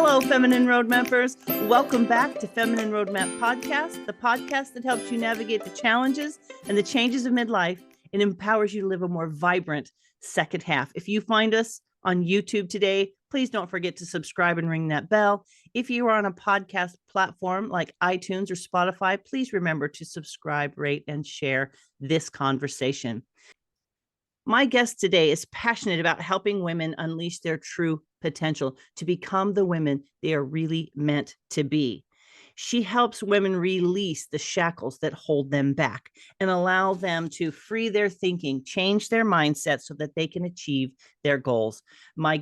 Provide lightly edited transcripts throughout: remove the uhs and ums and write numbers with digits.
Hello, Feminine Roadmappers. Welcome back to Feminine Roadmap Podcast, the podcast that helps you navigate the challenges and the changes of midlife and empowers you to live a more vibrant second half. If you find us on YouTube today, please don't forget to subscribe and ring that bell. If you are on a podcast platform like iTunes or Spotify, please remember to subscribe, rate, and share this conversation. My guest today is passionate about helping women unleash their true potential to become the women they are really meant to be. She helps women release the shackles that hold them back and allow them to free their thinking, change their mindset so that they can achieve their goals. My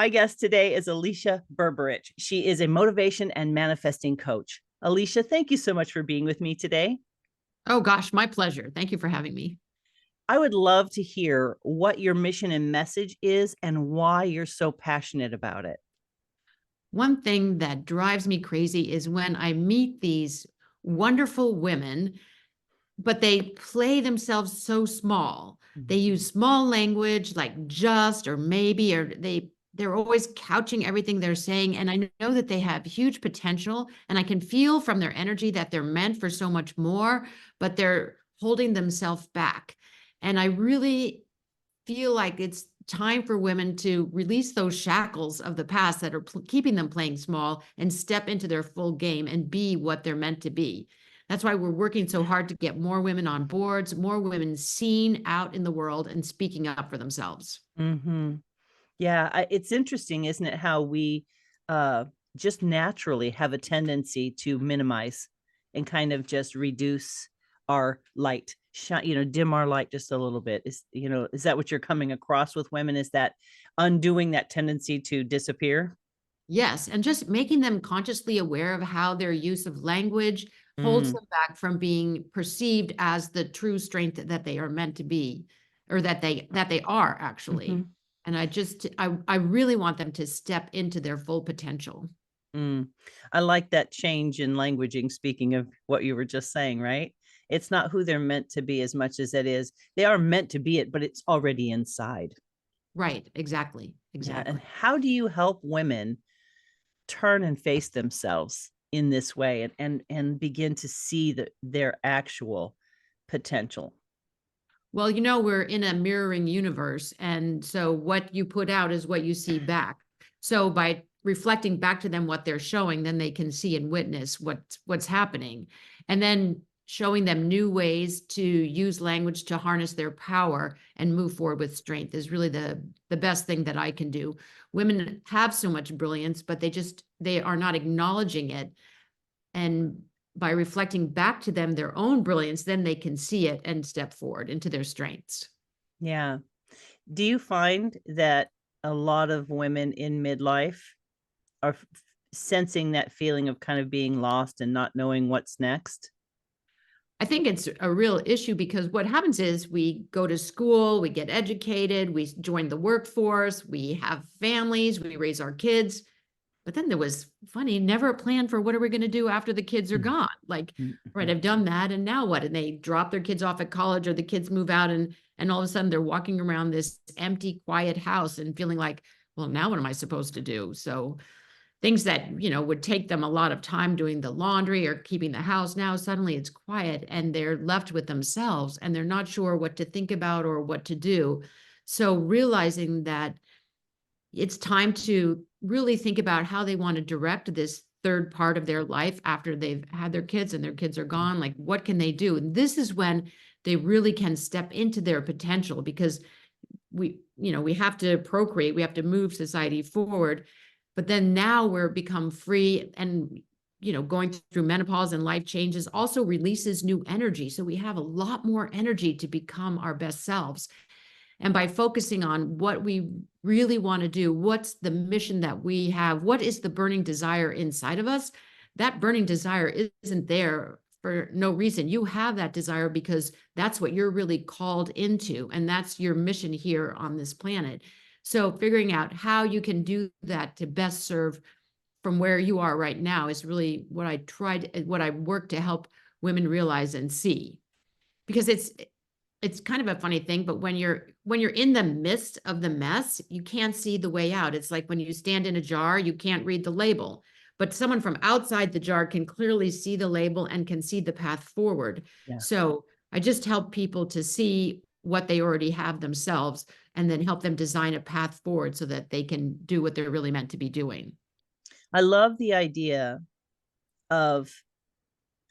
guest today is Alicia Berberich. She is a motivation and manifesting coach. Alicia, thank you so much for being with me today. Oh gosh, my pleasure. Thank you for having me. I would love to hear what your mission and message is and why you're so passionate about it. One thing that drives me crazy is when I meet these wonderful women, but they play themselves so small. They use small language like just or maybe, or they're always couching everything they're saying. And I know that they have huge potential, and I can feel from their energy that they're meant for so much more, but they're holding themselves back. And I really feel like it's time for women to release those shackles of the past that are keeping them playing small and step into their full game and be what they're meant to be. That's why we're working so hard to get more women on boards, more women seen out in the world and speaking up for themselves. Mm-hmm. Yeah, it's interesting, isn't it, how we just naturally have a tendency to minimize and kind of just reduce our light, dim our light just a little bit. Is that what you're coming across with women? Is that undoing that tendency to disappear? Yes, and just making them consciously aware of how their use of language holds them back from being perceived as the true strength that they are meant to be, or that they are actually. Mm-hmm. And I really want them to step into their full potential. I like that change in languaging, speaking of what you were just saying, right? It's not who they're meant to be as much as it is. They are meant to be it, but it's already inside. Right, exactly. Yeah. And how do you help women turn and face themselves in this way and begin to see their actual potential? Well, we're in a mirroring universe. And so what you put out is what you see back. So by reflecting back to them what they're showing, then they can see and witness what's happening. And then showing them new ways to use language to harness their power and move forward with strength is really the best thing that I can do. Women have so much brilliance, but they are not acknowledging it. And by reflecting back to them their own brilliance, then they can see it and step forward into their strengths. Yeah. Do you find that a lot of women in midlife are sensing that feeling of kind of being lost and not knowing what's next? I think it's a real issue because what happens is we go to school, we get educated, we join the workforce, we have families, we raise our kids. But then there was never a plan for what are we going to do after the kids are gone? Like, right, I've done that. And now what? And they drop their kids off at college, or the kids move out, and all of a sudden they're walking around this empty, quiet house and feeling like, well, now what am I supposed to do? So things that, would take them a lot of time doing the laundry or keeping the house, now suddenly it's quiet and they're left with themselves and they're not sure what to think about or what to do. So realizing that it's time to really think about how they want to direct this third part of their life after they've had their kids and their kids are gone. Like, what can they do? And this is when they really can step into their potential, because we have to procreate, we have to move society forward. But then now we're become free, and going through menopause and life changes also releases new energy. So we have a lot more energy to become our best selves. And by focusing on what we really want to do, what's the mission that we have, what is the burning desire inside of us, that burning desire isn't there for no reason. You have that desire because that's what you're really called into, and that's your mission here on this planet. So figuring out how you can do that to best serve from where you are right now is really what I work to help women realize and see. Because it's kind of a funny thing, but when you're in the midst of the mess, you can't see the way out. It's like when you stand in a jar, you can't read the label, but someone from outside the jar can clearly see the label and can see the path forward. Yeah. So I just help people to see what they already have themselves and then help them design a path forward so that they can do what they're really meant to be doing. I love the idea of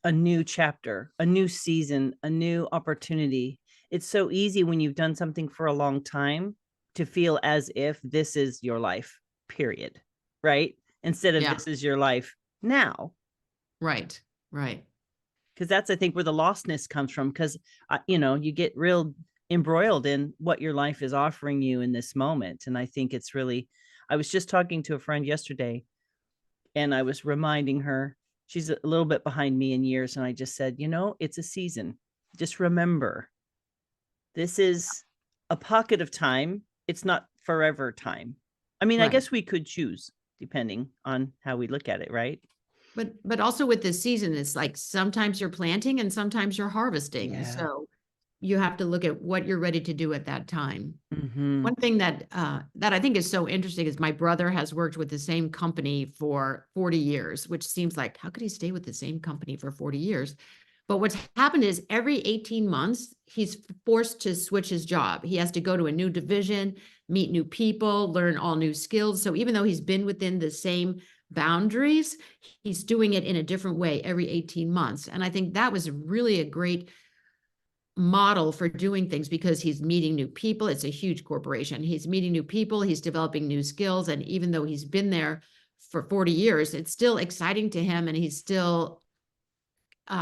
a new chapter, a new season, a new opportunity. It's so easy when you've done something for a long time to feel as if this is your life, period. Right? Instead of Yeah. this is your life now. Right. Right. Because that's, I think, where the lostness comes from. Because, you get real embroiled in what your life is offering you in this moment. And I think it's really, I was just talking to a friend yesterday and I was reminding her, she's a little bit behind me in years. And I just said, it's a season. Just remember, this is a pocket of time. It's not forever time. I mean, I Right. guess we could choose depending on how we look at it, right? But also with this season, it's like sometimes you're planting and sometimes you're harvesting. Yeah. So you have to look at what you're ready to do at that time. Mm-hmm. One thing that I think is so interesting is my brother has worked with the same company for 40 years, which seems like, how could he stay with the same company for 40 years? But what's happened is every 18 months, he's forced to switch his job. He has to go to a new division, meet new people, learn all new skills. So even though he's been within the same boundaries, he's doing it in a different way every 18 months. And I think that was really a great model for doing things because he's meeting new people. It's a huge corporation. He's meeting new people, he's developing new skills. And even though he's been there for 40 years, it's still exciting to him and he's still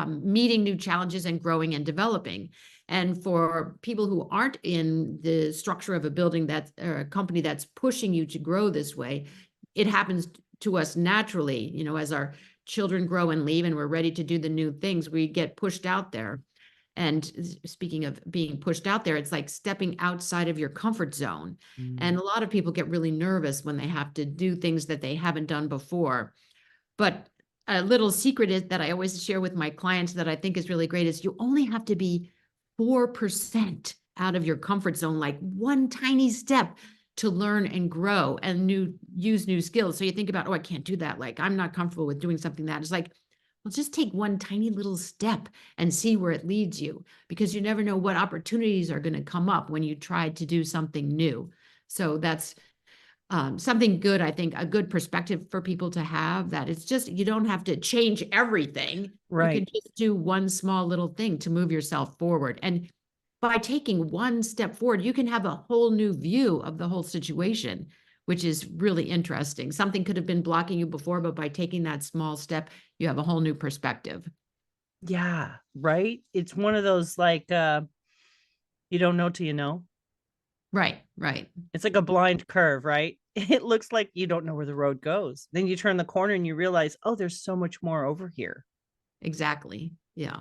meeting new challenges and growing and developing. And for people who aren't in the structure of a building that's or a company that's pushing you to grow this way, it happens to us naturally. As our children grow and leave and we're ready to do the new things, we get pushed out there. And speaking of being pushed out there, it's like stepping outside of your comfort zone. And a lot of people get really nervous when they have to do things that they haven't done before. But a little secret is that I always share with my clients that I think is really great is you only have to be 4% out of your comfort zone, like one tiny step to learn and grow and use new skills. So you think about, oh, I can't do that. Like I'm not comfortable with doing something that is like, well, just take one tiny little step and see where it leads you, because you never know what opportunities are going to come up when you try to do something new. So that's something good, I think, a good perspective for people to have, that it's just, you don't have to change everything. Right. You can just do one small little thing to move yourself forward. And by taking one step forward, you can have a whole new view of the whole situation, which is really interesting. Something could have been blocking you before, but by taking that small step, you have a whole new perspective. Yeah, right. It's one of those like you don't know till you know. Right, right. It's like a blind curve, right? It looks like you don't know where the road goes. Then you turn the corner and you realize, oh, there's so much more over here. Exactly. Yeah.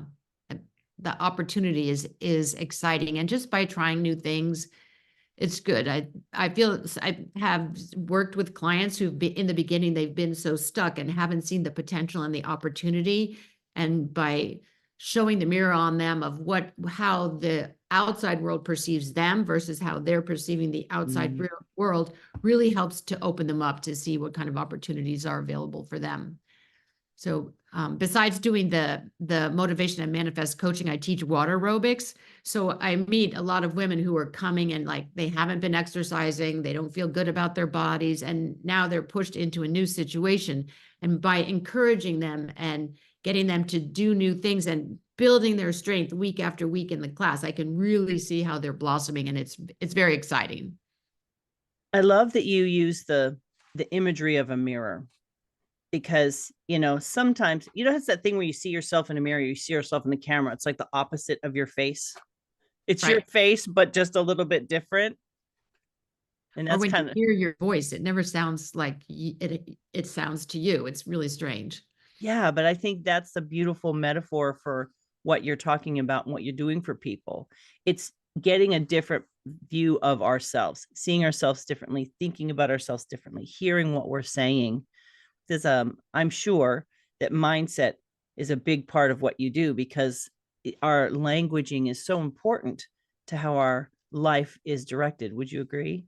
And the opportunity is exciting. And just by trying new things, it's good. I feel I have worked with clients who've been in the beginning, they've been so stuck and haven't seen the potential and the opportunity. And by showing the mirror on them of how the outside world perceives them versus how they're perceiving the outside world really helps to open them up to see what kind of opportunities are available for them. So besides doing the motivation and manifest coaching, I teach water aerobics. So I meet a lot of women who are coming and like they haven't been exercising, they don't feel good about their bodies, and now they're pushed into a new situation. And by encouraging them and getting them to do new things and building their strength week after week in the class, I can really see how they're blossoming, and it's very exciting. I love that you use the imagery of a mirror, because sometimes it's that thing where you see yourself in a mirror, you see yourself in the camera, it's like the opposite of your face. It's your face but just a little bit different. And Or that's when kind you of hear your voice, it never sounds like it sounds to you. It's really strange. yeah, but I think that's the beautiful metaphor for what you're talking about and what you're doing for people. It's getting a different view of ourselves, seeing ourselves differently, thinking about ourselves differently, hearing what we're saying. Because I'm sure that mindset is a big part of what you do, because our languaging is so important to how our life is directed. Would you agree?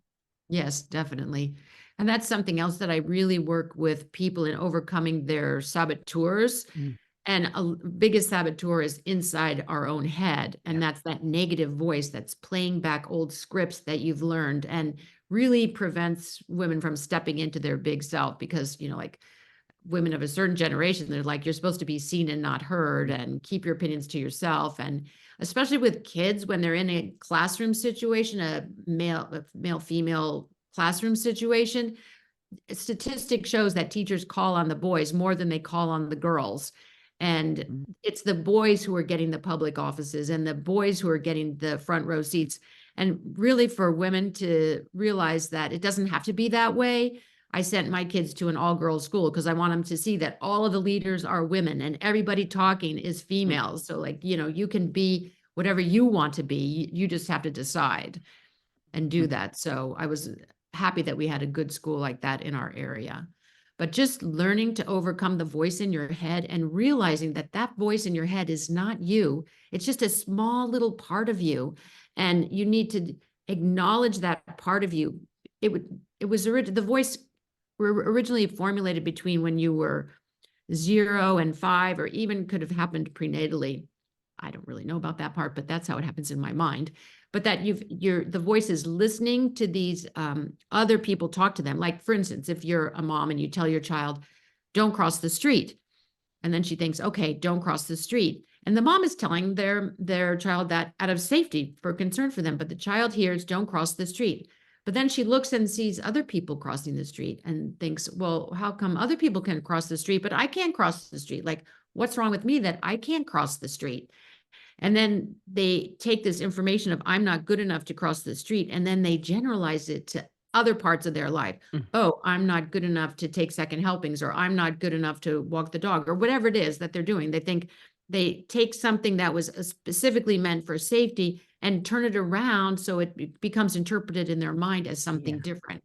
Yes, definitely. And that's something else that I really work with people in overcoming their saboteurs. Mm. And a biggest saboteur is inside our own head. And Yeah. that's that negative voice that's playing back old scripts that you've learned and really prevents women from stepping into their big self because, like women of a certain generation, they're like, you're supposed to be seen and not heard and keep your opinions to yourself. And especially with kids, when they're in a classroom situation, a male, female classroom situation, statistic shows that teachers call on the boys more than they call on the girls. And it's the boys who are getting the public offices and the boys who are getting the front row seats. And really, for women to realize that it doesn't have to be that way. I sent my kids to an all-girls school because I want them to see that all of the leaders are women and everybody talking is females. So you can be whatever you want to be. You just have to decide and do that. So I was happy that we had a good school like that in our area. But just learning to overcome the voice in your head and realizing that that voice in your head is not you. It's just a small little part of you. And you need to acknowledge that part of you. The voice were originally formulated between when you were 0 and 5, or even could have happened prenatally. I don't really know about that part, but that's how it happens in my mind. But that the voice is listening to these other people talk to them. Like, for instance, if you're a mom and you tell your child, don't cross the street. And then she thinks, okay, don't cross the street. And the mom is telling their child that out of safety, for concern for them. But the child hears, don't cross the street. But then she looks and sees other people crossing the street and thinks, well, how come other people can cross the street, but I can't cross the street? Like, what's wrong with me that I can't cross the street? And then they take this information of I'm not good enough to cross the street, and then they generalize it to other parts of their life. Oh, I'm not good enough to take second helpings, or I'm not good enough to walk the dog, or whatever it is that they're doing. They think they take something that was specifically meant for safety and turn it around so it becomes interpreted in their mind as something different.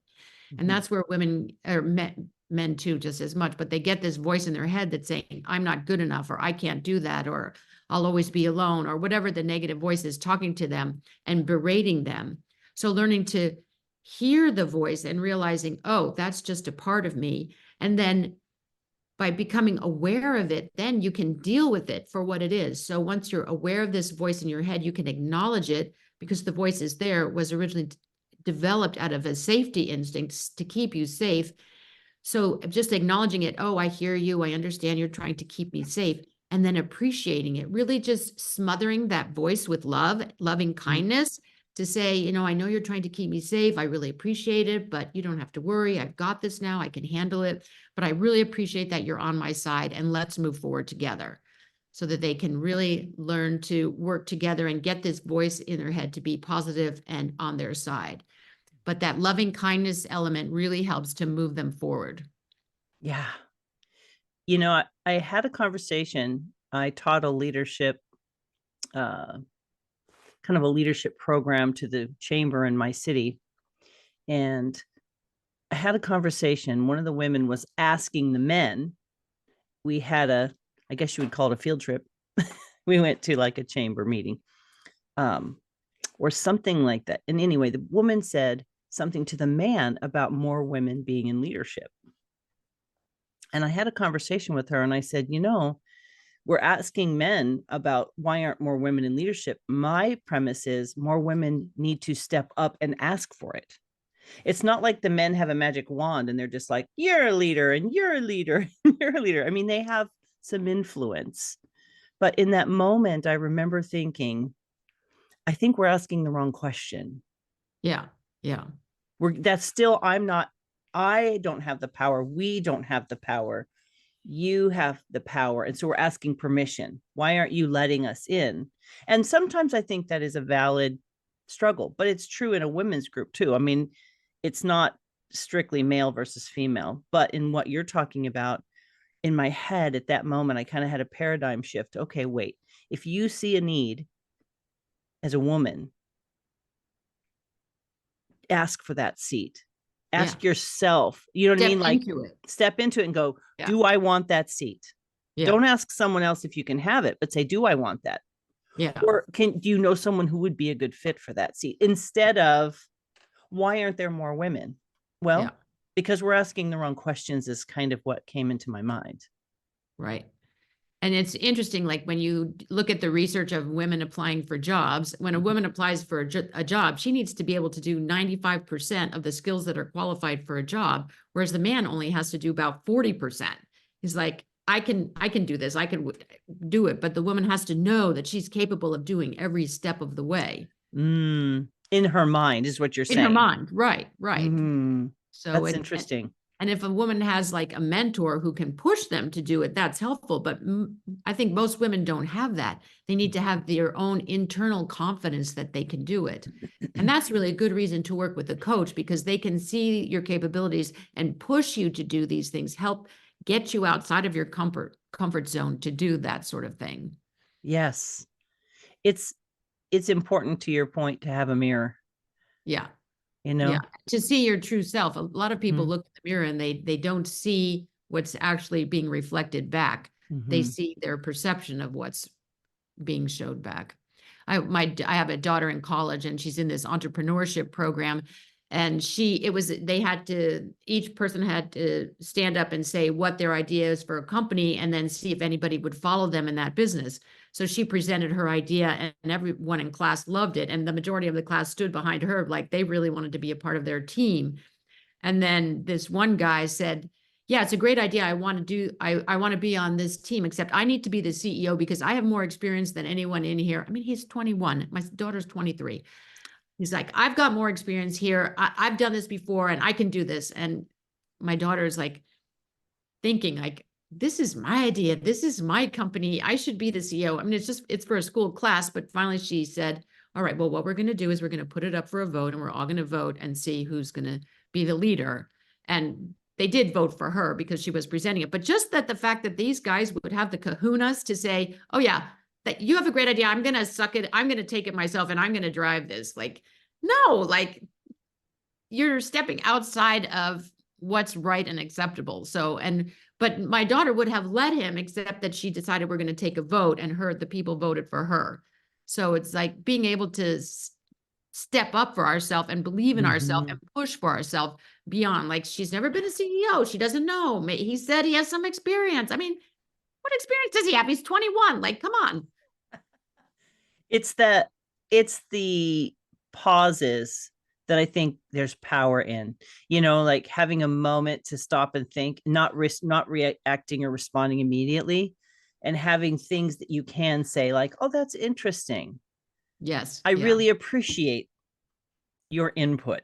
And that's where women or men too, just as much, but they get this voice in their head that's saying, I'm not good enough, or I can't do that, or I'll always be alone, or whatever the negative voice is talking to them and berating them. So learning to hear the voice and realizing, oh, that's just a part of me. And then by becoming aware of it, then you can deal with it for what it is. So once you're aware of this voice in your head, you can acknowledge it because the voice is there, was originally developed out of a safety instinct to keep you safe. So just acknowledging it, oh, I hear you, I understand you're trying to keep me safe, and then appreciating it, really just smothering that voice with love, loving kindness to say, I know you're trying to keep me safe. I really appreciate it, but you don't have to worry. I've got this now. I can handle it. But I really appreciate that you're on my side, and let's move forward together so that they can really learn to work together and get this voice in their head to be positive and on their side. But that loving kindness element really helps to move them forward. Yeah. I had a conversation. I taught a leadership, kind of a leadership program to the chamber in my city. And I had a conversation. One of the women was asking the men. We had I guess you would call it a field trip. We went to like a chamber meeting, or something like that. And anyway, the woman said something to the man about more women being in leadership. And I had a conversation with her and I said, we're asking men about why aren't more women in leadership. My premise is more women need to step up and ask for it. It's not like the men have a magic wand and they're just like, you're a leader and you're a leader, and you're a leader. I mean, they have some influence. But in that moment, I remember thinking, I think we're asking the wrong question. Yeah. Yeah. I don't have the power. We don't have the power. You have the power. And so we're asking permission. Why aren't you letting us in? And sometimes I think that is a valid struggle, but it's true in a women's group too. I mean, it's not strictly male versus female, but in what you're talking about, in my head at that moment, I kind of had a paradigm shift. Okay, wait, if you see a need as a woman, ask for that seat. Ask yourself, you know what I mean? Like, step into it and go, do I want that seat? Don't ask someone else if you can have it, but say, do I want that? Yeah. Or do you know someone who would be a good fit for that seat? Instead of, why aren't there more women? Yeah. Well, because we're asking the wrong questions is kind of what came into my mind. Right. And it's interesting, like when you look at the research of women applying for jobs, when a woman applies for a job, she needs to be able to do 95% of the skills that are qualified for a job, whereas the man only has to do about 40%. He's like, I can do this, I can do it, but the woman has to know that she's capable of doing every step of the way. In her mind is what you're In her saying. mind, right, right. So That's interesting. and if a woman has like a mentor who can push them to do it, that's helpful. But I think most women don't have that. They need to have their own internal confidence that they can do it. And that's really a good reason to work with a coach, because they can see your capabilities and push you to do these things, help get you outside of your comfort zone to do that sort of thing. Yes. It's important, to your point, to have a mirror, Yeah. you know? Yeah. To see your true self. A lot of people Mhm. look in the mirror and they don't see what's actually being reflected back. They Mhm. see their perception of what's being showed back. I have a daughter in college and she's in this entrepreneurship program, and they had to, each person had to stand up and say what their idea is for a company and then see if anybody would follow them in that business. So she presented her idea and everyone in class loved it, and the majority of the class stood behind her like they really wanted to be a part of their team. And then this one guy said, yeah, it's a great idea. I want to be on this team, except I need to be the CEO because I have more experience than anyone in here. I mean, he's 21. My daughter's 23. He's like, I've got more experience here. I've done this before and I can do this. And my daughter is like thinking like, this is my idea. This is my company. I should be the CEO. I mean, it's for a school class, but finally she said, all right, well, what we're going to do is we're going to put it up for a vote and we're all going to vote and see who's going to be the leader. And they did vote for her because she was presenting it. But just that the fact that these guys would have the kahunas to say, oh yeah, that you have a great idea. I'm going to suck it. I'm going to take it myself and I'm going to drive this. Like, no, like you're stepping outside of what's right and acceptable. So, but my daughter would have let him, except that she decided we're going to take a vote and the people voted for her. So it's like being able to step up for ourselves and believe in ourselves and push for ourselves beyond, like, she's never been a CEO. She doesn't know. He said he has some experience. I mean, what experience does he have? He's 21. Like, come on. It's the pauses that I think there's power in, like having a moment to stop and think, not reacting or responding immediately, and having things that you can say like, oh, that's interesting. Yes. I Yeah. really appreciate your input.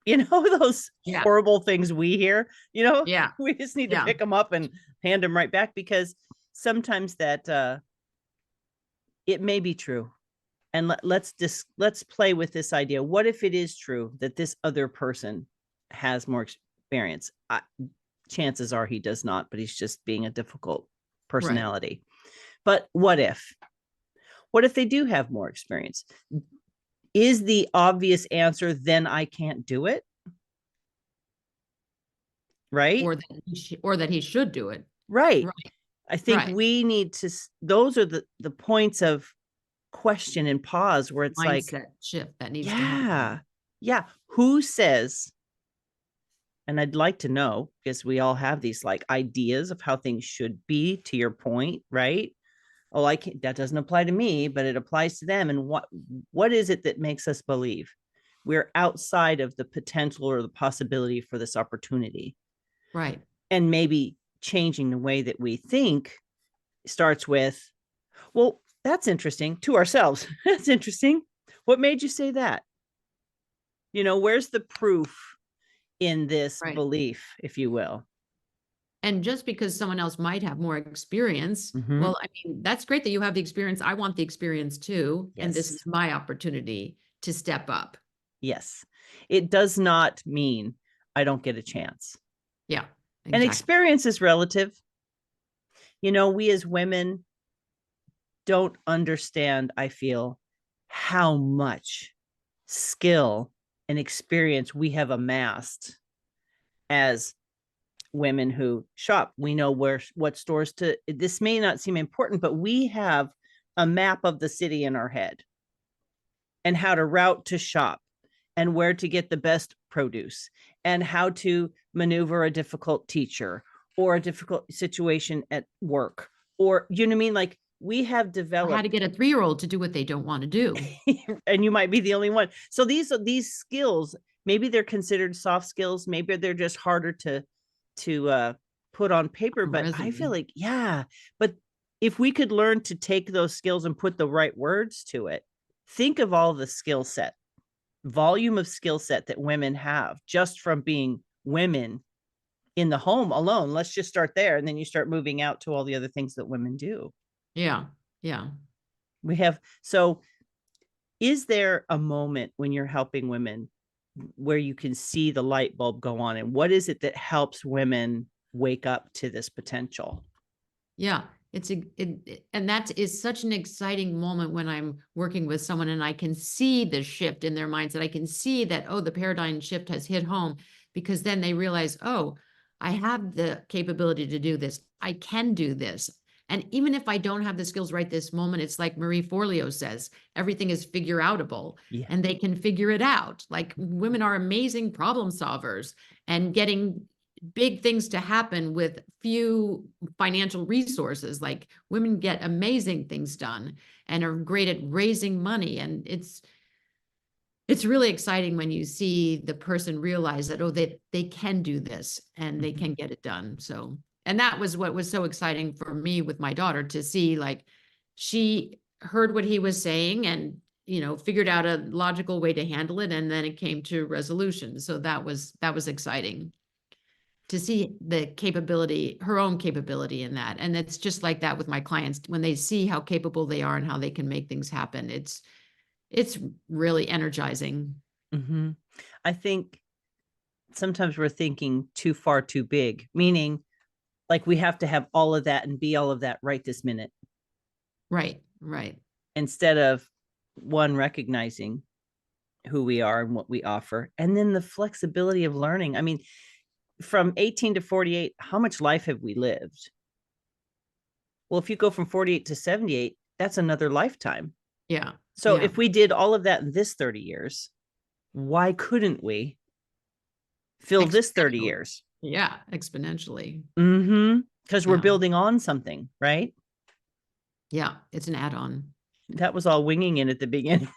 Those Yeah. horrible things we hear, Yeah. we just need to Yeah. pick them up and hand them right back, because sometimes that it may be true. And let's play with this idea. What if it is true that this other person has more experience? Chances are he does not, but he's just being a difficult personality. Right. But what if they do have more experience? Is the obvious answer, then I can't do it? Right? Or that he should do it. Right. Right. I think we need to, those are the points of question and pause where it's mindset like shift that needs to happen. Yeah. Who says, and I'd like to know, because we all have these like ideas of how things should be, to your point, right? Oh, that doesn't apply to me, but it applies to them. And what is it that makes us believe we're outside of the potential or the possibility for this opportunity? Right. And maybe changing the way that we think starts with, well, that's interesting, to ourselves. That's interesting. What made you say that? Where's the proof in this belief, if you will? And just because someone else might have more experience, well, I mean, that's great that you have the experience. I want the experience too. Yes. And this is my opportunity to step up. Yes. It does not mean I don't get a chance. Yeah. Exactly. And experience is relative. We as women don't understand, I feel, how much skill and experience we have amassed as women who shop. We know what stores this may not seem important, but we have a map of the city in our head and how to route to shop and where to get the best produce and how to maneuver a difficult teacher or a difficult situation at work, or you know what I mean? Like we have Or how developed, to get a 3-year-old to do what they don't want to do. and you might be the only one. So these skills, maybe they're considered soft skills, maybe they're just harder to put on paper, but I feel like, yeah, but if we could learn to take those skills and put the right words to it, think of all the volume of skill set that women have just from being women in the home alone. Let's just start there. And then you start moving out to all the other things that women do. Yeah. Yeah. We have, so is there a moment when you're helping women where you can see the light bulb go on? And what is it that helps women wake up to this potential? Yeah. And that is such an exciting moment when I'm working with someone and I can see the shift in their minds, that I can see that, oh, the paradigm shift has hit home, because then they realize, oh, I have the capability to do this. I can do this. And even if I don't have the skills right this moment, it's like Marie Forleo says, everything is figure outable, Yeah. and they can figure it out. Like women are amazing problem solvers, and getting big things to happen with few financial resources. Like women get amazing things done and are great at raising money. And it's really exciting when you see the person realize that, oh, they can do this and they can get it done. So, and that was what was so exciting for me with my daughter, to see like she heard what he was saying and, figured out a logical way to handle it. And then it came to resolution. So that was exciting to see the capability, her own capability in that. And it's just like that with my clients. When they see how capable they are and how they can make things happen, it's really energizing. Mm-hmm. I think sometimes we're thinking too far, too big, meaning like we have to have all of that and be all of that right this minute. Right, right. Instead of one, recognizing who we are and what we offer, and then the flexibility of learning. I mean, from 18 to 48, how much life have we lived? Well, if you go from 48 to 78, that's another lifetime. Yeah. So yeah. if we did all of that in this 30 years, why couldn't we fill this 30 years? Yeah, exponentially. Mm-hmm. Because we're Yeah. building on something, right? Yeah, it's an add-on. That was all winging in at the beginning.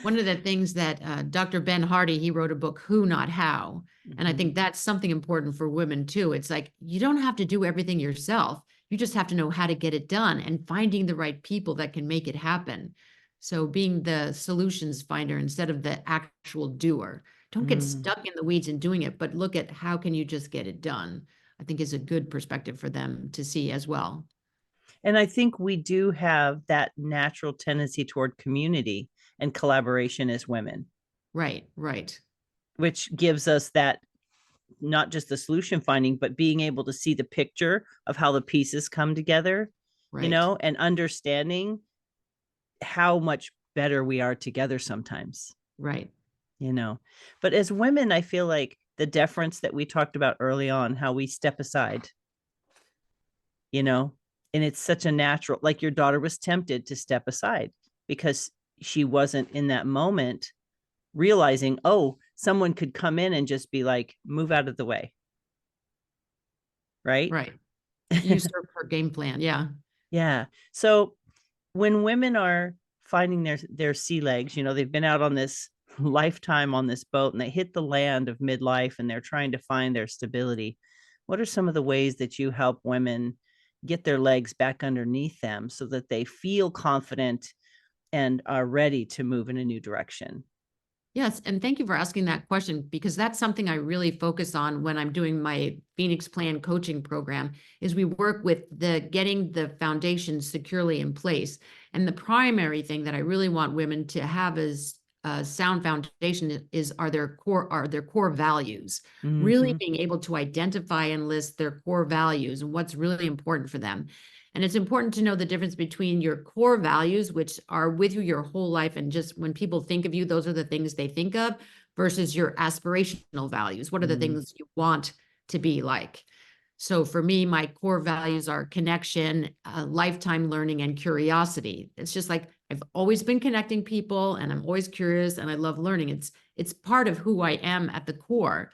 One of the things that Dr. Ben Hardy, he wrote a book, Who Not How. And I think that's something important for women too. It's like, you don't have to do everything yourself. You just have to know how to get it done, and finding the right people that can make it happen. So being the solutions finder instead of the actual doer. Don't get stuck in the weeds and doing it, but look at how can you just get it done, I think is a good perspective for them to see as well. And I think we do have that natural tendency toward community and collaboration as women. Right, right. Which gives us that, not just the solution finding, but being able to see the picture of how the pieces come together, right. And understanding how much better we are together sometimes. Right. But as women, I feel like the deference that we talked about early on, how we step aside, and it's such a natural, like your daughter was tempted to step aside because she wasn't in that moment realizing, oh, someone could come in and just be like, move out of the way. Right. Right. You serve her game plan. Yeah. Yeah. So when women are finding their sea legs, they've been out on this lifetime on this boat and they hit the land of midlife and they're trying to find their stability. What are some of the ways that you help women get their legs back underneath them so that they feel confident and are ready to move in a new direction? Yes. And thank you for asking that question, because that's something I really focus on when I'm doing my Phoenix Plan coaching program. Is we work with getting the foundation securely in place. And the primary thing that I really want women to have as a sound foundation are their core values. Really being able to identify and list their core values and what's really important for them. And it's important to know the difference between your core values, which are with you your whole life, and just when people think of you, those are the things they think of, versus your aspirational values. What are the things you want to be like? So for me, my core values are connection, lifetime learning, and curiosity. It's just like I've always been connecting people, and I'm always curious, and I love learning. It's part of who I am at the core.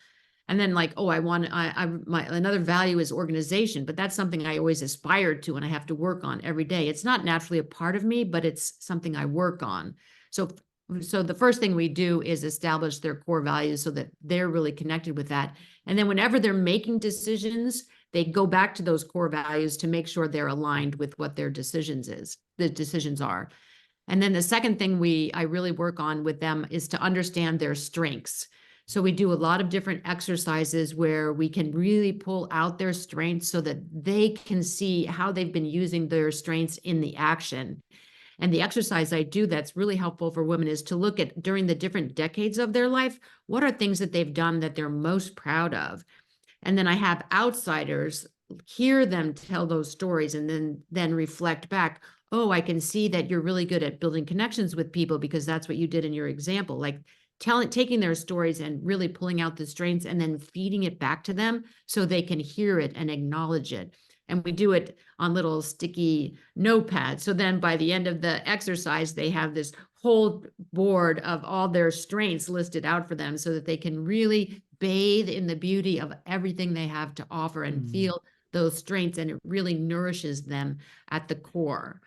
And then like, oh, my another value is organization, but that's something I always aspired to and I have to work on every day. It's not naturally a part of me, but it's something I work on. So the first thing we do is establish their core values so that they're really connected with that. And then whenever they're making decisions, they go back to those core values to make sure they're aligned with what their the decisions are. And then the second thing I really work on with them is to understand their strengths. So we do a lot of different exercises where we can really pull out their strengths so that they can see how they've been using their strengths in the action. And the exercise I do that's really helpful for women is to look at during the different decades of their life, what are things that they've done that they're most proud of? And then I have outsiders hear them tell those stories and then reflect back. Oh, I can see that you're really good at building connections with people because that's what you did in your example. Like taking their stories and really pulling out the strengths and then feeding it back to them so they can hear it and acknowledge it. And we do it on little sticky notepads. So then by the end of the exercise, they have this whole board of all their strengths listed out for them so that they can really bathe in the beauty of everything they have to offer and feel those strengths, and it really nourishes them at the core.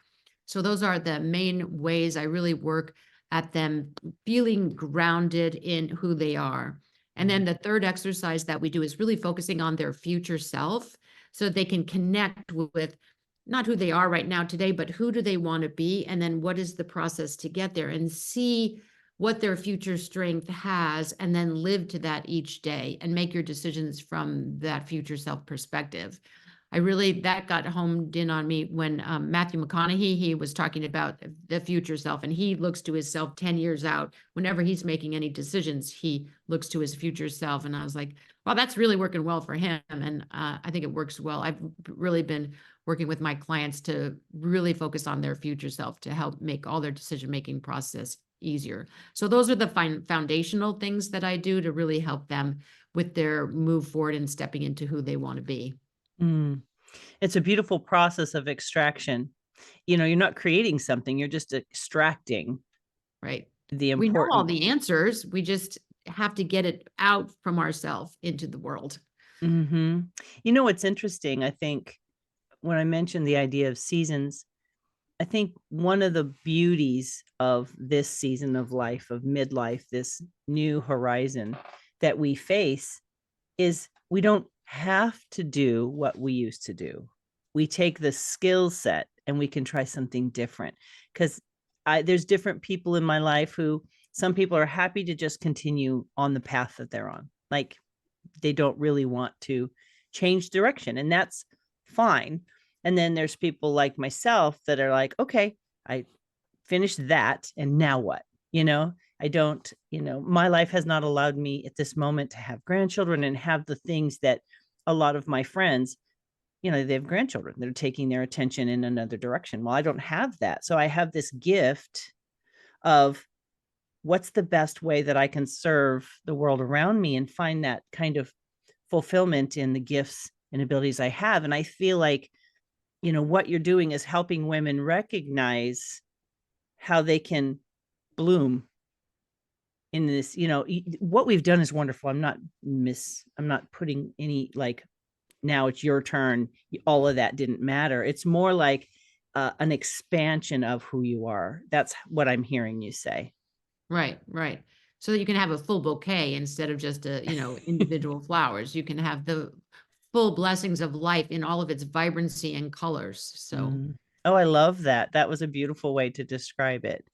So those are the main ways I really work at them feeling grounded in who they are. And then the third exercise that we do is really focusing on their future self so they can connect with not who they are right now today, but who do they want to be? And then what is the process to get there, and see what their future strength has, and then live to that each day and make your decisions from that future self perspective. That got homed in on me when Matthew McConaughey, he was talking about the future self, and he looks to his self 10 years out. Whenever he's making any decisions, he looks to his future self. And I was like, well, that's really working well for him. And I think it works well. I've really been working with my clients to really focus on their future self to help make all their decision-making process easier. So those are the foundational things that I do to really help them with their move forward and stepping into who they want to be. It's a beautiful process of extraction. You're not creating something, you're just extracting. Right. The We know all important. the answers. We just have to get it out from ourselves into the world. What's interesting, I think when I mentioned the idea of seasons, I think one of the beauties of this season of life, of midlife, this new horizon that we face, is we don't have to do what we used to do. We take the skill set and we can try something different, because there's different people in my life who, some people are happy to just continue on the path that they're on. Like they don't really want to change direction, and that's fine. And then there's people like myself that are like, okay, I finished that, and now what? I don't, my life has not allowed me at this moment to have grandchildren and have the things that a lot of my friends, they have grandchildren. They're taking their attention in another direction. Well, I don't have that. So I have this gift of what's the best way that I can serve the world around me and find that kind of fulfillment in the gifts and abilities I have. And I feel like, what you're doing is helping women recognize how they can bloom in this. What we've done is wonderful. I'm not putting any like, now it's your turn, all of that didn't matter. It's more like an expansion of who you are. That's what I'm hearing you say. Right. So that you can have a full bouquet instead of just individual flowers. You can have the full blessings of life in all of its vibrancy and colors. So Oh, I love that. That was a beautiful way to describe it.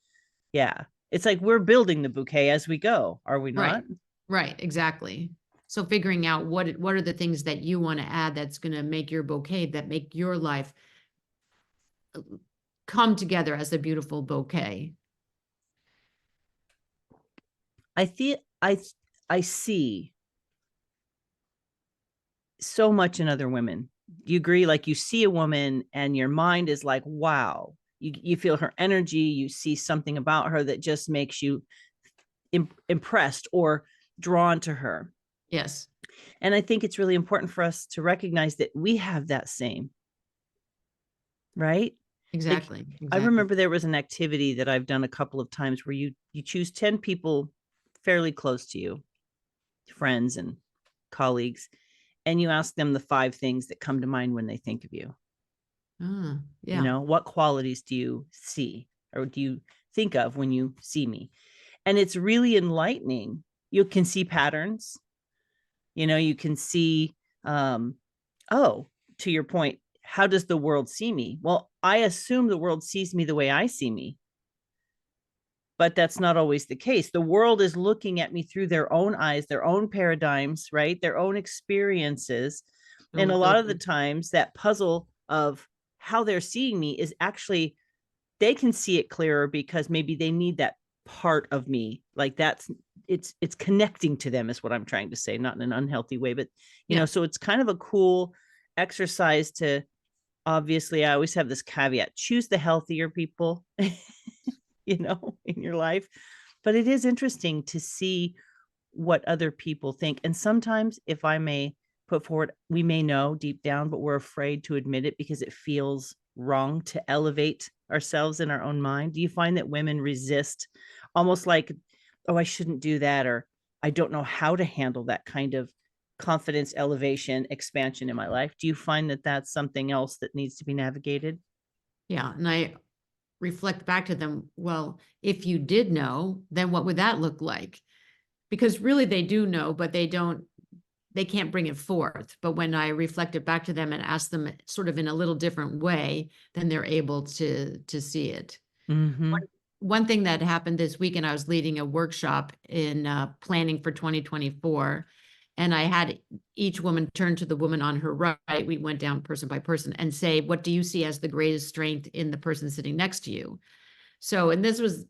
Yeah. It's like we're building the bouquet as we go, are we not? Right, exactly. So figuring out what are the things that you want to add that's going to make your bouquet, that make your life come together as a beautiful bouquet. I see so much in other women. You agree? Like you see a woman and your mind is like, wow, you feel her energy. You see something about her that just makes you impressed or drawn to her. Yes. And I think it's really important for us to recognize that we have that same, right? Like, Exactly. I Exactly. remember there was an activity that I've done a couple of times where you choose 10 people fairly close to you, friends and colleagues, and you ask them the 5 things that come to mind when they think of you. Ah, You yeah. know, what qualities do you see or do you think of when you see me? And it's really enlightening. You can see patterns, you can see, um, oh, to your point, how does the world see me? Well, I assume the world sees me the way I see me, but that's not always the case. The world is looking at me through their own eyes, their own paradigms, right? Their own experiences. Their And own a lot of the filter. times that puzzle of how they're seeing me is actually, they can see it clearer because maybe they need that part of me. Like that's, it's connecting to them is what I'm trying to say, not in an unhealthy way, but Yeah. so it's kind of a cool exercise to, obviously I always have this caveat, choose the healthier people, in your life. But it is interesting to see what other people think. And sometimes, if I may put forward, we may know deep down, but we're afraid to admit it because it feels wrong to elevate ourselves in our own mind. Do you find that women resist, almost like, oh, I shouldn't do that, or I don't know how to handle that kind of confidence, elevation, expansion in my life? Do you find that that's something else that needs to be navigated? Yeah. And I reflect back to them, well, if you did know, then what would that look like? Because really they do know, but they can't bring it forth. But when I reflect it back to them and ask them sort of in a little different way, then they're able to see it. Mm-hmm. One thing that happened this weekend, I was leading a workshop in planning for 2024. And I had each woman turn to the woman on her right. We went down person by person and say, what do you see as the greatest strength in the person sitting next to you? So, and this was,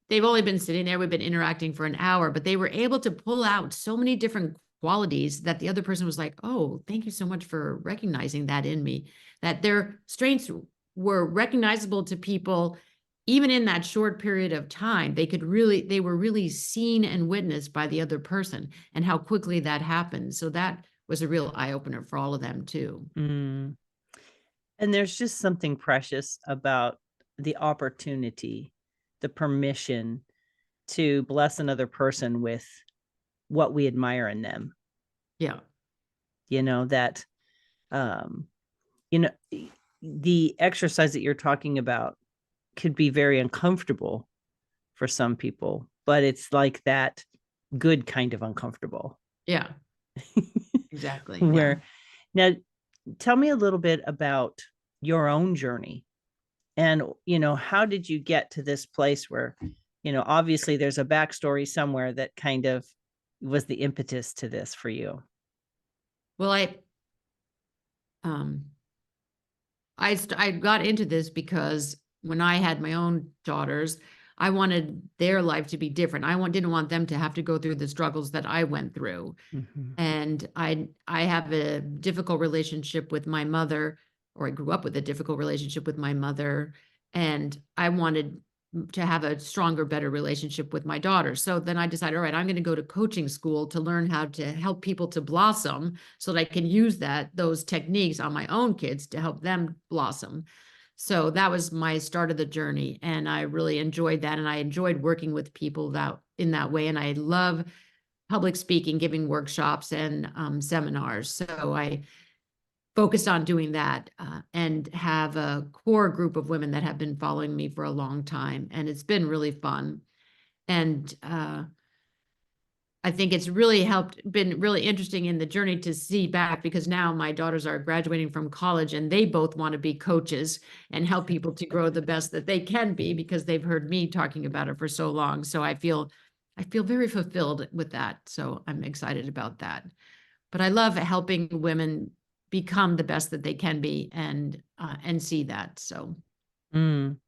they've only been sitting there, we've been interacting for an hour, but they were able to pull out so many different qualities that the other person was like, oh, thank you so much for recognizing that in me, that their strengths were recognizable to people. Even in that short period of time, they were really seen and witnessed by the other person, and how quickly that happened. So that was a real eye opener for all of them too. Mm. And there's just something precious about the opportunity, the permission to bless another person with what we admire in them. Yeah. That, um, you know, the exercise that you're talking about could be very uncomfortable for some people, but it's like that good kind of uncomfortable. Yeah. Exactly. Yeah. Where now, tell me a little bit about your own journey. And, how did you get to this place where, obviously there's a backstory somewhere that kind of was the impetus to this for you? Well, um, I got into this because when I had my own daughters, I wanted their life to be different. Didn't want them to have to go through the struggles that I went through. Mm-hmm. And I have a difficult relationship with my mother, or I grew up with a difficult relationship with my mother, and I wanted to have a stronger, better relationship with my daughter. So then I decided, all right, I'm going to go to coaching school to learn how to help people to blossom so that I can use those techniques on my own kids to help them blossom. So that was my start of the journey. And I really enjoyed that. And I enjoyed working with people in that way. And I love public speaking, giving workshops and seminars. So I focused on doing that and have a core group of women that have been following me for a long time. And it's been really fun. And I think it's really been really interesting in the journey to see back, because now my daughters are graduating from college and they both want to be coaches and help people to grow the best that they can be, because they've heard me talking about it for so long. So I feel very fulfilled with that. So I'm excited about that. But I love helping women become the best that they can be and see that. So Mm.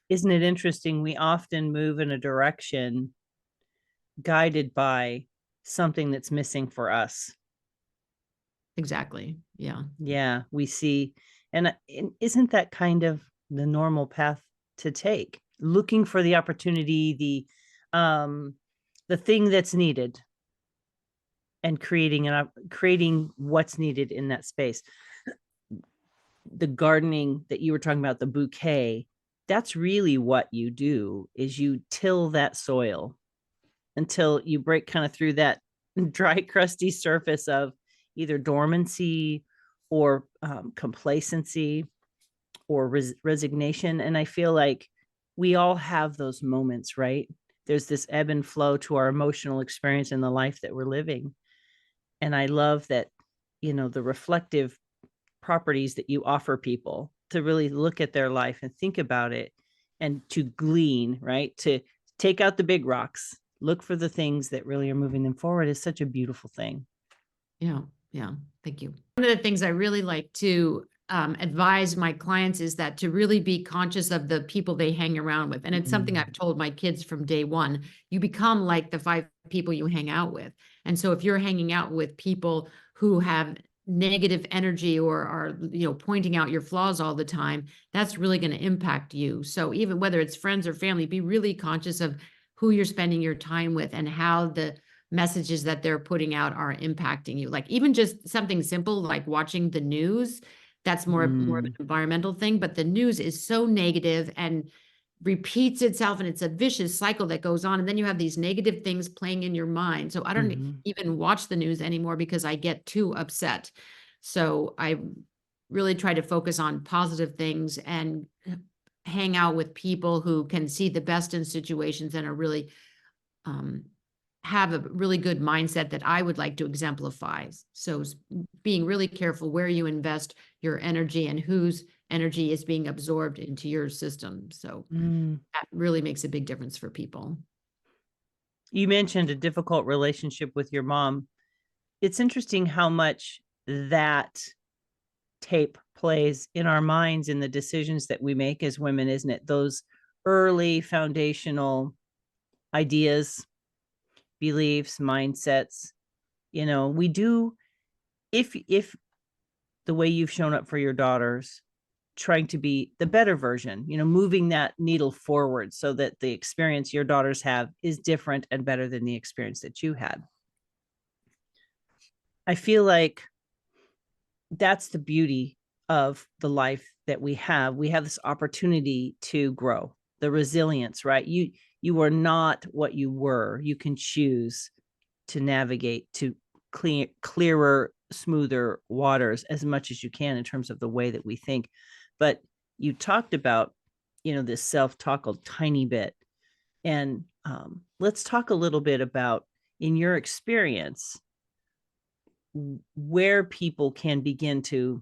Isn't it interesting? We often move in a direction guided by something that's missing for us. exactly. Yeah. Yeah, we see. And isn't that kind of the normal path to take? Looking for the opportunity, the thing that's needed. and creating what's needed in that space. The gardening that you were talking about, the bouquet, that's really what you do, is you till that soil until you break kind of through that dry, crusty surface of either dormancy or complacency or resignation. And I feel like we all have those moments, right? There's this ebb and flow to our emotional experience in the life that we're living. And I love that, the reflective properties that you offer people to really look at their life and think about it and to glean, right? To take out the big rocks, look for the things that really are moving them forward is such a beautiful thing. Yeah. Yeah. Thank you. One of the things I really like to advise my clients is that to really be conscious of the people they hang around with. And it's something I've told my kids from day one. You become like the 5 people you hang out with. And so if you're hanging out with people who have negative energy or are, pointing out your flaws all the time, that's really going to impact you. So even whether it's friends or family, be really conscious of who you're spending your time with and how the messages that they're putting out are impacting you. Like even just something simple like watching the news, that's more of an environmental thing, but the news is so negative and repeats itself, and it's a vicious cycle that goes on. And then you have these negative things playing in your mind. So I don't even watch the news anymore because I get too upset. So I really try to focus on positive things and hang out with people who can see the best in situations and are really have a really good mindset that I would like to exemplify. So being really careful where you invest your energy and whose energy is being absorbed into your system. So that really makes a big difference for people. You mentioned a difficult relationship with your mom. It's interesting how much that tape plays in our minds in the decisions that we make as women, isn't it? Those early foundational ideas, beliefs, mindsets, we do, if the way you've shown up for your daughters, trying to be the better version, moving that needle forward so that the experience your daughters have is different and better than the experience that you had. I feel like that's the beauty of the life that we have. We have this opportunity to grow, the resilience, right? You are not what you were. You can choose to navigate to clearer, smoother waters as much as you can in terms of the way that we think. But you talked about, this self-talk a tiny bit. And let's talk a little bit about, in your experience, where people can begin to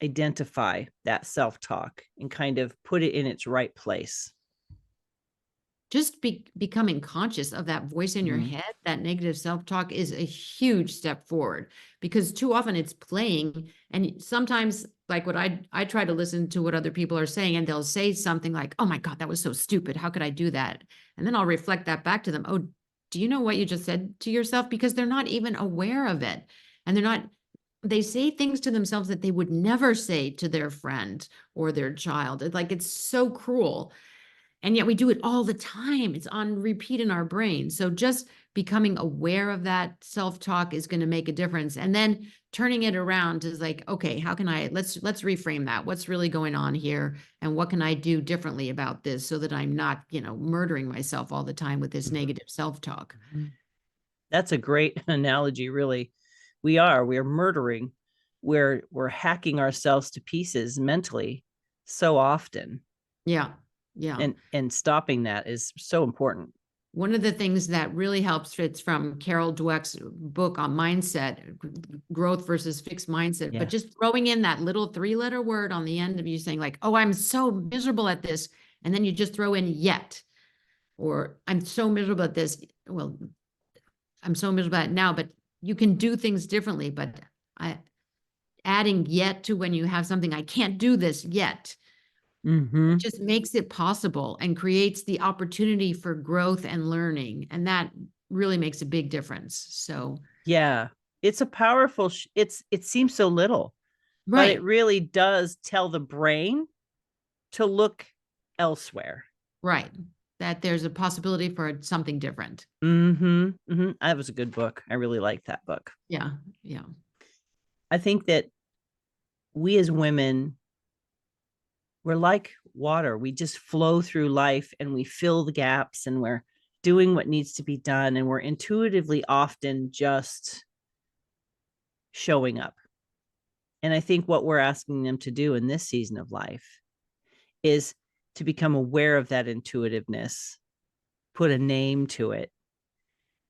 identify that self-talk and kind of put it in its right place. Just becoming conscious of that voice in your head, that negative self-talk is a huge step forward, because too often it's playing. And sometimes, like what I try to listen to what other people are saying, and they'll say something like, oh my God, that was so stupid. How could I do that? And then I'll reflect that back to them. Oh, do you know what you just said to yourself? Because they're not even aware of it. And they say things to themselves that they would never say to their friend or their child. It's so cruel. And yet we do it all the time. It's on repeat in our brain. So just becoming aware of that self-talk is going to make a difference. And then turning it around is like, okay, how can let's reframe that. What's really going on here? And what can I do differently about this so that I'm not, murdering myself all the time with this negative self-talk? That's a great analogy, really. We're murdering. We're hacking ourselves to pieces mentally so often. Yeah. Yeah. And stopping that is so important. One of the things that really helps, it's from Carol Dweck's book on mindset, growth versus fixed mindset, but just throwing in that little 3-letter word on the end of you saying like, oh, I'm so miserable at this. And then you just throw in yet, or I'm so miserable at this. Well, I'm so miserable at it now, but you can do things differently. But adding yet to when you have something, I can't do this yet. It just makes it possible and creates the opportunity for growth and learning. And that really makes a big difference. So yeah, it's a powerful, it seems so little, but it right. really does tell the brain to look elsewhere. Right. that there's a possibility for something different. That was a good book. I really liked that book. Yeah. Yeah. I think that we as women, we're like water. We just flow through life and we fill the gaps and we're doing what needs to be done. And we're intuitively often just showing up. And I think what we're asking them to do in this season of life is to become aware of that intuitiveness, put a name to it,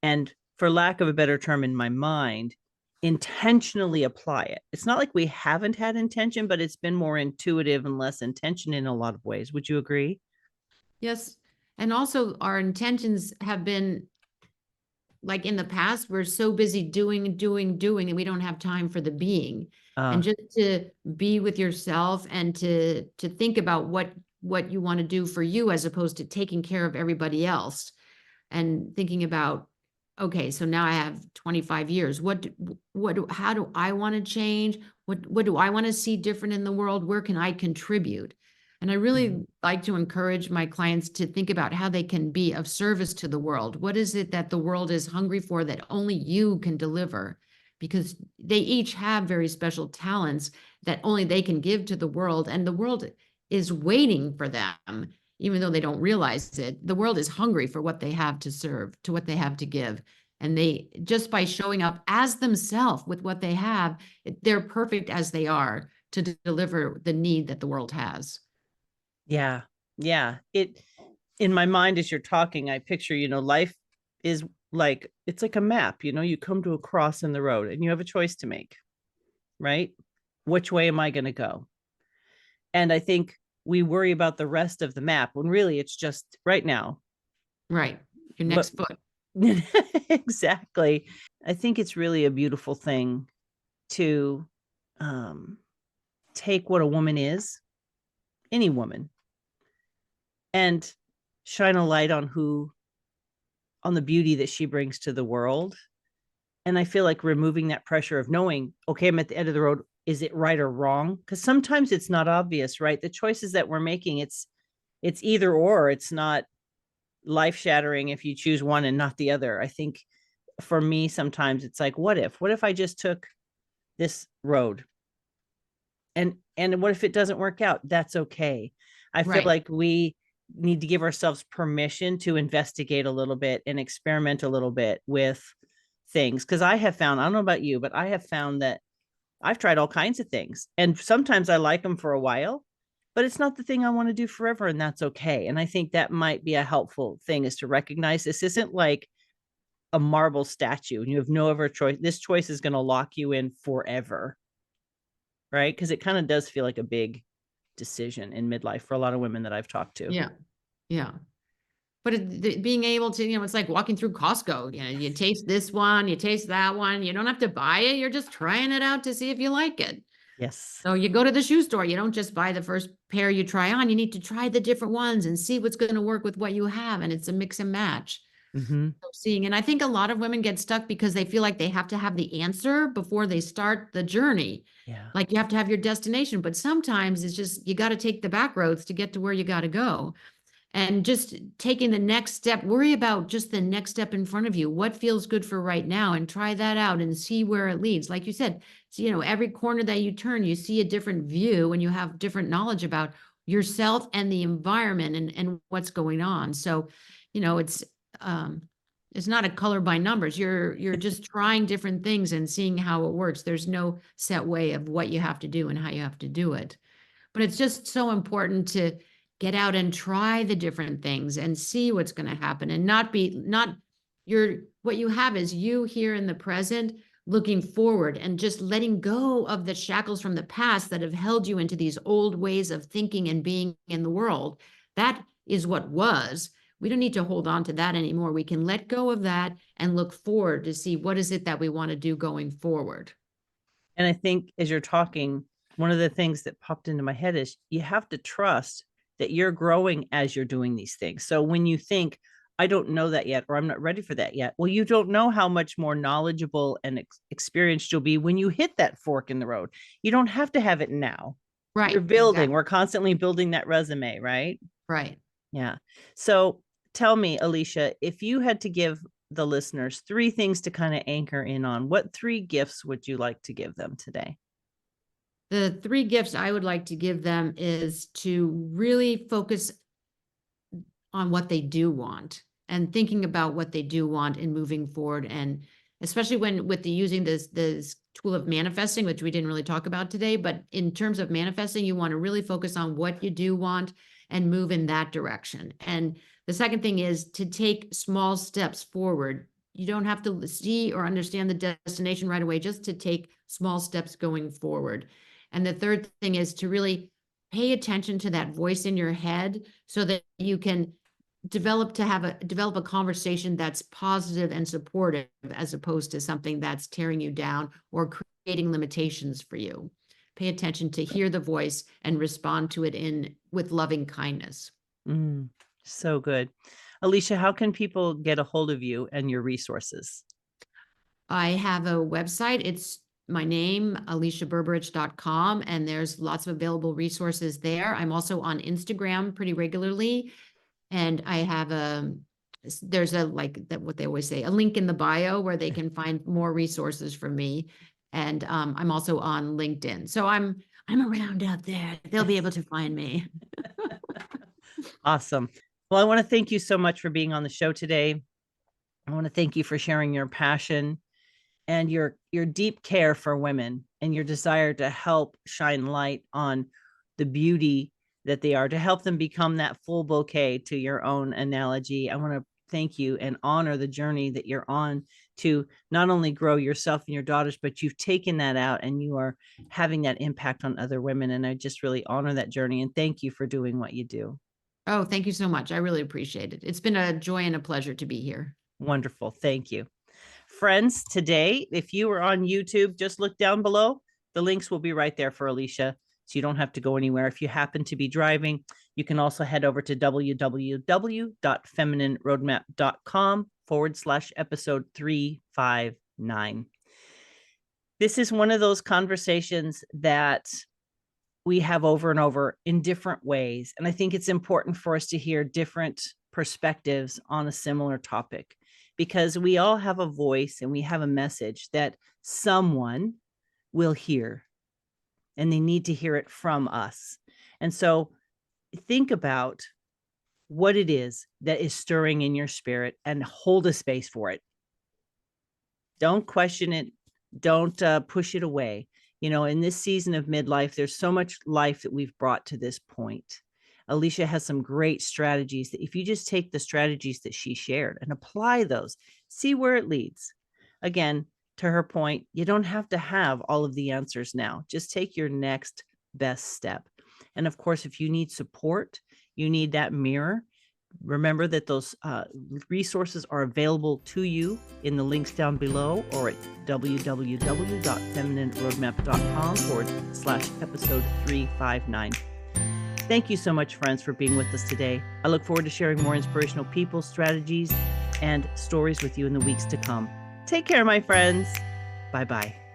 and for lack of a better term in my mind, intentionally apply it. It's not like we haven't had intention, but it's been more intuitive and less intention in a lot of ways. Would you agree? Yes. And also our intentions have been like in the past, we're so busy doing, and we don't have time for the being. And just to be with yourself and to think about what you want to do for you as opposed to taking care of everybody else and thinking about, okay, so now I have 25 years. How do I want to change? What do I want to see different in the world? Where can I contribute? And I really like to encourage my clients to think about how they can be of service to the world. What is it that the world is hungry for that only you can deliver? Because they each have very special talents that only they can give to the world, and the world is waiting for them, even though they don't realize it. The world is hungry for what they have to serve, to what they have to give. And they, just by showing up as themselves with what they have, they're perfect as they are to deliver the need that the world has. Yeah. Yeah. It, in my mind, as you're talking, I picture, life is like, it's like a map, you come to a cross in the road and you have a choice to make, right? Which way am I going to go? And I think we worry about the rest of the map when really it's just right now. Right. Your next foot. Exactly. I think it's really a beautiful thing to take what a woman is, any woman, and shine a light on the beauty that she brings to the world. And I feel like removing that pressure of knowing, okay, I'm at the end of the road. Is it right or wrong? Because sometimes it's not obvious, right? The choices that we're making, it's either or. It's not life shattering if you choose one and not the other. I think for me, sometimes it's like, what if I just took this road? And what if it doesn't work out? That's okay. I feel like we need to give ourselves permission to investigate a little bit and experiment a little bit with things. Because I have found, I don't know about you, but I have found that I've tried all kinds of things. And sometimes I like them for a while, but it's not the thing I want to do forever. And that's okay. And I think that might be a helpful thing, is to recognize this isn't like a marble statue and you have no other choice. This choice is going to lock you in forever. Right. Because it kind of does feel like a big decision in midlife for a lot of women that I've talked to. Yeah. Yeah. But being able to, it's like walking through Costco. You taste this one, you taste that one. You don't have to buy it. You're just trying it out to see if you like it. Yes. So you go to the shoe store. You don't just buy the first pair you try on. You need to try the different ones and see what's going to work with what you have. And it's a mix and match. So seeing, and I think a lot of women get stuck because they feel like they have to have the answer before they start the journey. Yeah. Like you have to have your destination, but sometimes it's just, you got to take the back roads to get to where you got to go. And just taking the next step, worry about just the next step in front of you. What feels good for right now, and try that out and see where it leads. Like you said, so, every corner that you turn, you see a different view and you have different knowledge about yourself and the environment and what's going on. So, it's not a color by numbers. You're just trying different things and seeing how it works. There's no set way of what you have to do and how you have to do it. But it's just so important to get out and try the different things and see what's going to happen, and not what you have is you here in the present, looking forward and just letting go of the shackles from the past that have held you into these old ways of thinking and being in the world. That is what was. We don't need to hold on to that anymore. We can let go of that and look forward to see what is it that we want to do going forward. And I think as you're talking, one of the things that popped into my head is you have to trust that you're growing as you're doing these things. So when you think, I don't know that yet, or I'm not ready for that yet, well, you don't know how much more knowledgeable and experienced you'll be when you hit that fork in the road. You don't have to have it now. Right. You're building. Exactly. We're constantly building that resume, right? Right. Yeah. So tell me, Alicia, if you had to give the listeners 3 things to kind of anchor in on, what 3 gifts would you like to give them today? The 3 gifts I would like to give them is to really focus on what they do want and thinking about what they do want and moving forward. And especially when with the using this tool of manifesting, which we didn't really talk about today, but in terms of manifesting, you want to really focus on what you do want and move in that direction. And the second thing is to take small steps forward. You don't have to see or understand the destination right away, just to take small steps going forward. And the third thing is to really pay attention to that voice in your head so that you can develop a conversation that's positive and supportive, as opposed to something that's tearing you down or creating limitations for you. Pay attention to hear the voice and respond to it with loving kindness. So good. Alicia, how can people get a hold of you and your resources? I have a website. It's my name, aliciaberberich.com, and there's lots of available resources there. I'm also on Instagram pretty regularly. And I have there's what they always say, a link in the bio where they can find more resources from me. And I'm also on LinkedIn. So I'm around out there. They'll be able to find me. Awesome. Well, I want to thank you so much for being on the show today. I want to thank you for sharing your passion and your deep care for women and your desire to help shine light on the beauty that they are, to help them become that full bouquet, to your own analogy. I want to thank you and honor the journey that you're on to not only grow yourself and your daughters, but you've taken that out and you are having that impact on other women. And I just really honor that journey and thank you for doing what you do. Oh, thank you so much. I really appreciate it. It's been a joy and a pleasure to be here. Wonderful. Thank you. Friends, today, if you are on YouTube, just look down below. The links will be right there for Alicia, so you don't have to go anywhere. If you happen to be driving, you can also head over to www.feminineroadmap.com/episode 359. This is one of those conversations that we have over and over in different ways. And I think it's important for us to hear different perspectives on a similar topic, because we all have a voice and we have a message that someone will hear, and they need to hear it from us. And so think about what it is that is stirring in your spirit and hold a space for it. Don't question it. Don't push it away. You know, in this season of midlife, there's so much life that we've brought to this point. Alicia has some great strategies that if you just take the strategies that she shared and apply those, see where it leads. Again, to her point, you don't have to have all of the answers now. Just take your next best step. And of course, if you need support, you need that mirror, remember that those resources are available to you in the links down below or at www.feminineroadmap.com/episode 359. Thank you so much, friends, for being with us today. I look forward to sharing more inspirational people, strategies, and stories with you in the weeks to come. Take care, my friends. Bye-bye.